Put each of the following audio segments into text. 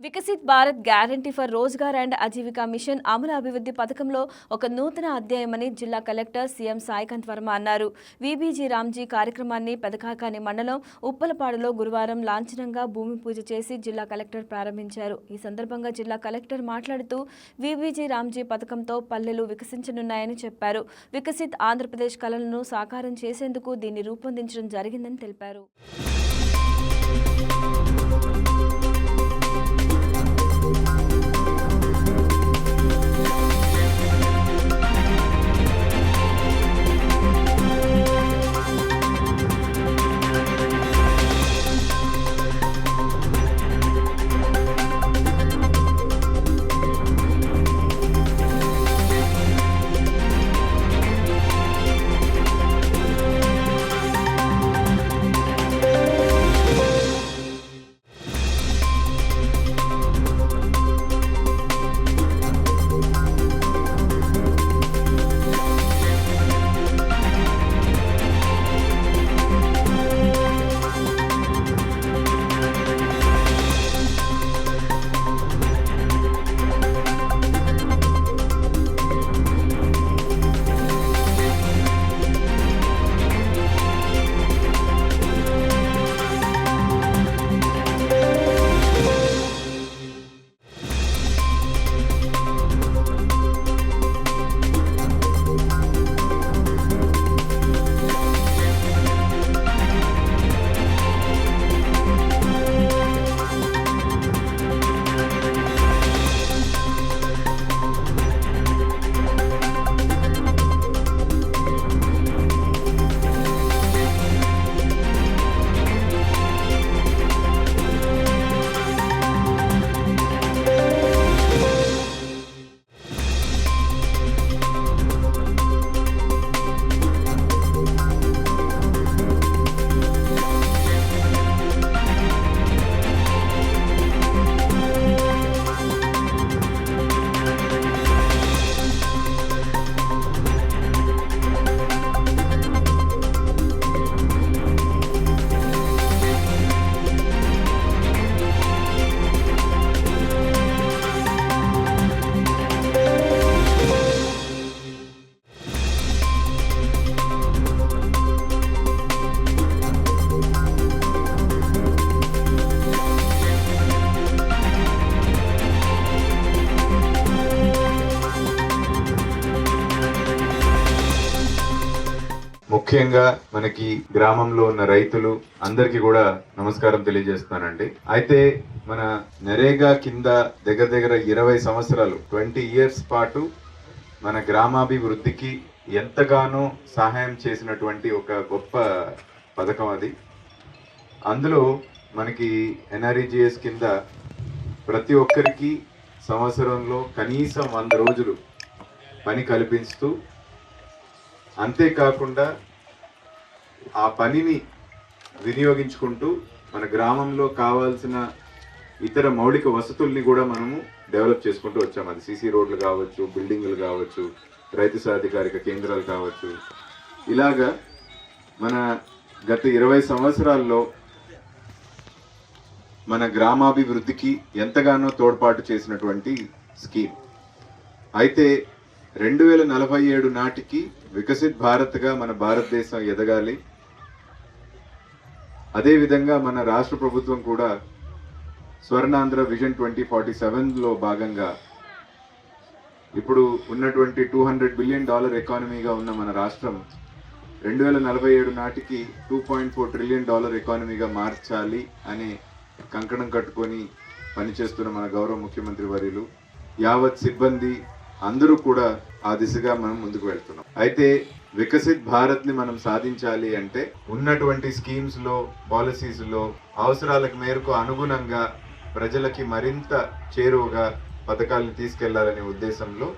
Viksit Bharat guarantee for Rozgar and Ajeevika mission అమలు అభివృద్ధి పథకంలో ఒక నూతన అధ్యాయమని జిల్లా కలెక్టర్ సీఎం సాయికాంత్ వర్మ అన్నారు. వీబీజీ రామ్జీ కార్యక్రమాన్ని పెదకాకాని మండలం ఉప్పలపాడులో గురువారం లాంఛనంగా భూమి పూజ చేసి జిల్లా కలెక్టర్ ప్రారంభించారు. ఈ సందర్భంగా జిల్లా కలెక్టర్ మాట్లాడుతూ వీబీజీ రామ్జీ పథకంతో పల్లెలు వికసించనున్నాయని చెప్పారు. వికసిత్ ఆంధ్రప్రదేశ్ కలలను సాకారం చేసేందుకు దీన్ని రూపొందించడం జరిగిందని తెలిపారు. ముఖ్యంగా మనకి గ్రామంలో ఉన్న రైతులు అందరికీ కూడా నమస్కారం తెలియజేస్తున్నానండి. అయితే మన నరేగా కింద దగ్గర 20 సంవత్సరాలు 20 years పాటు మన గ్రామాభివృద్ధికి ఎంతగానో సహాయం చేసినటువంటి ఒక గొప్ప పథకం అది. అందులో మనకి NREGS కింద ప్రతి ఒక్కరికి సంవత్సరంలో కనీసం 100 రోజులు పని కల్పిస్తూ, అంతేకాకుండా ఆ పనిని వినియోగించుకుంటూ మన గ్రామంలో కావాల్సిన ఇతర మౌలిక వసతుల్ని కూడా మనము డెవలప్ చేసుకుంటూ వచ్చాము. అది సీసీ రోడ్లు కావచ్చు, బిల్డింగ్లు కావచ్చు, రైతు సాధికారిక కేంద్రాలు కావచ్చు. ఇలాగా మన గత 20 సంవత్సరాల్లో మన గ్రామాభివృద్ధికి ఎంతగానో తోడ్పాటు చేసినటువంటి స్కీమ్. అయితే 2047 నాటికి వికసిత్ భారత్గా మన భారతదేశం ఎదగాలి. అదేవిధంగా మన రాష్ట్ర ప్రభుత్వం కూడా స్వర్ణాంధ్ర విజన్ 2047లో భాగంగా ఇప్పుడు ఉన్నటువంటి $200 బిలియన్ ఎకానమీగా ఉన్న మన రాష్ట్రం 2047 నాటికి $2.4 ట్రిలియన్ ఎకానమీగా మార్చాలి అనే కంకణం కట్టుకొని పనిచేస్తున్న మన గౌరవ ముఖ్యమంత్రి వర్యులు, యావత్ సిబ్బంది అందరూ కూడా ఆ దిశగా మనం ముందుకు వెళ్తున్నాం. అయితే వికసిత్ భారత్ ని మనం సాధించాలి అంటే ఉన్నటువంటి స్కీమ్స్ లో, పాలసీస్ లో అవసరాలకు మేరకు అనుగుణంగా ప్రజలకి మరింత చేరువగా పథకాలను తీసుకెళ్లాలనే ఉద్దేశంలో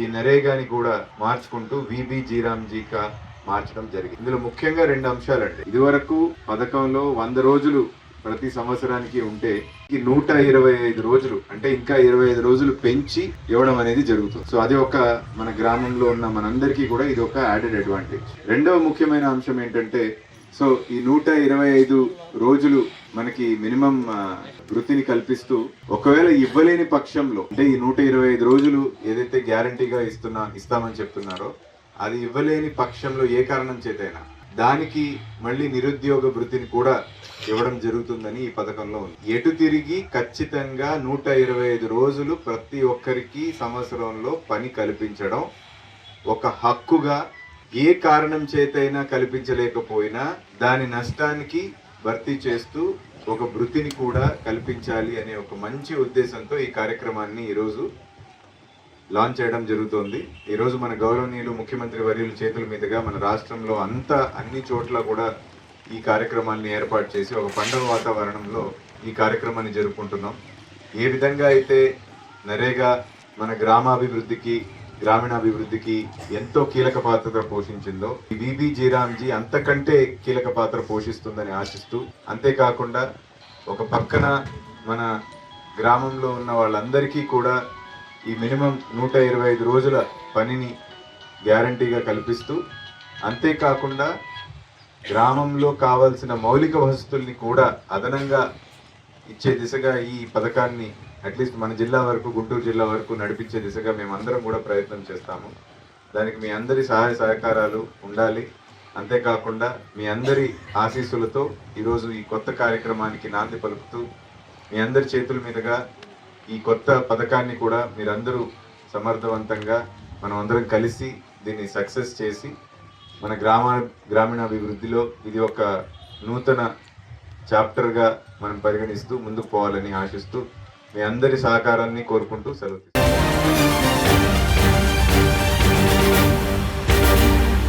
ఈ నరేగాని కూడా మార్చుకుంటూ వీబీజీ రామ్జీగా మార్చడం జరిగింది. ఇందులో ముఖ్యంగా 2 అంశాలండి. ఇదివరకు పథకంలో 100 రోజులు ప్రతి సంవత్సరానికి ఉంటే ఈ 125 రోజులు అంటే ఇంకా 25 రోజులు పెంచి ఇవ్వడం అనేది జరుగుతుంది. సో అది ఒక మన గ్రామంలో ఉన్న మనందరికీ కూడా ఇది ఒక యాడెడ్ అడ్వాంటేజ్. రెండవ ముఖ్యమైన అంశం ఏంటంటే సో ఈ 125 రోజులు మనకి మినిమం వృత్తిని కల్పిస్తూ ఒకవేళ ఇవ్వలేని పక్షంలో అంటే ఈ 125 రోజులు ఏదైతే గ్యారంటీగా ఇస్తామని చెప్తున్నారో అది ఇవ్వలేని పక్షంలో ఏ కారణం చేతైనా దానికి మళ్ళీ నిరుద్యోగ వృత్తిని కూడా ఇవ్వడం జరుగుతుందని ఈ పథకంలో ఉంది. ఎటు తిరిగి ఖచ్చితంగా 125 రోజులు ప్రతి ఒక్కరికి సంవత్సరంలో పని కల్పించడం ఒక హక్కుగా, ఏ కారణం చేతైనా కల్పించలేకపోయినా దాని నష్టానికి భర్తీ చేస్తూ ఒక వృత్తిని కూడా కల్పించాలి అనే ఒక మంచి ఉద్దేశంతో ఈ కార్యక్రమాన్ని ఈరోజు లాంచ్ చేయడం జరుగుతోంది. ఈరోజు మన గౌరవనీయులు ముఖ్యమంత్రి వర్యుల చేతుల మీదుగా మన రాష్ట్రంలో అన్ని చోట్ల కూడా ఈ కార్యక్రమాన్ని ఏర్పాటు చేసి ఒక పండుగ వాతావరణంలో ఈ కార్యక్రమాన్ని జరుపుకుంటున్నాం. ఏ విధంగా అయితే నరేగా మన గ్రామాభివృద్ధికి, గ్రామీణాభివృద్ధికి ఎంతో కీలక పాత్ర పోషించిందో ఈ విబిజి రామ్జీ అంతకంటే కీలక పాత్ర పోషిస్తుందని ఆశిస్తూ, అంతేకాకుండా ఒక పక్కన మన గ్రామంలో ఉన్న వాళ్ళందరికీ కూడా ఈ మినిమం 125 రోజుల పనిని గ్యారంటీగా కల్పిస్తూ, అంతేకాకుండా గ్రామంలో కావాల్సిన మౌలిక వసతుల్ని కూడా అదనంగా ఇచ్చే దిశగా ఈ పథకాన్ని అట్లీస్ట్ మన జిల్లా వరకు, గుంటూరు జిల్లా వరకు నడిపించే దిశగా మేమందరం కూడా ప్రయత్నం చేస్తాము. దానికి మీ అందరి సహాయ సహకారాలు ఉండాలి. అంతేకాకుండా మీ అందరి ఆశీస్సులతో ఈరోజు ఈ కొత్త కార్యక్రమానికి నాంది పలుకుతూ మీ అందరి చేతుల మీదుగా ఈ కొత్త పథకాన్ని కూడా మీరందరూ సమర్థవంతంగా మనం అందరం కలిసి దీన్ని సక్సెస్ చేసి మన గ్రామీణాభివృద్ధిలో ఇది ఒక నూతన చాప్టర్గా మనం పరిగణిస్తూ ముందుకు పోవాలని ఆశిస్తూ మీ అందరి సహకారాన్ని కోరుకుంటూ సెలవు.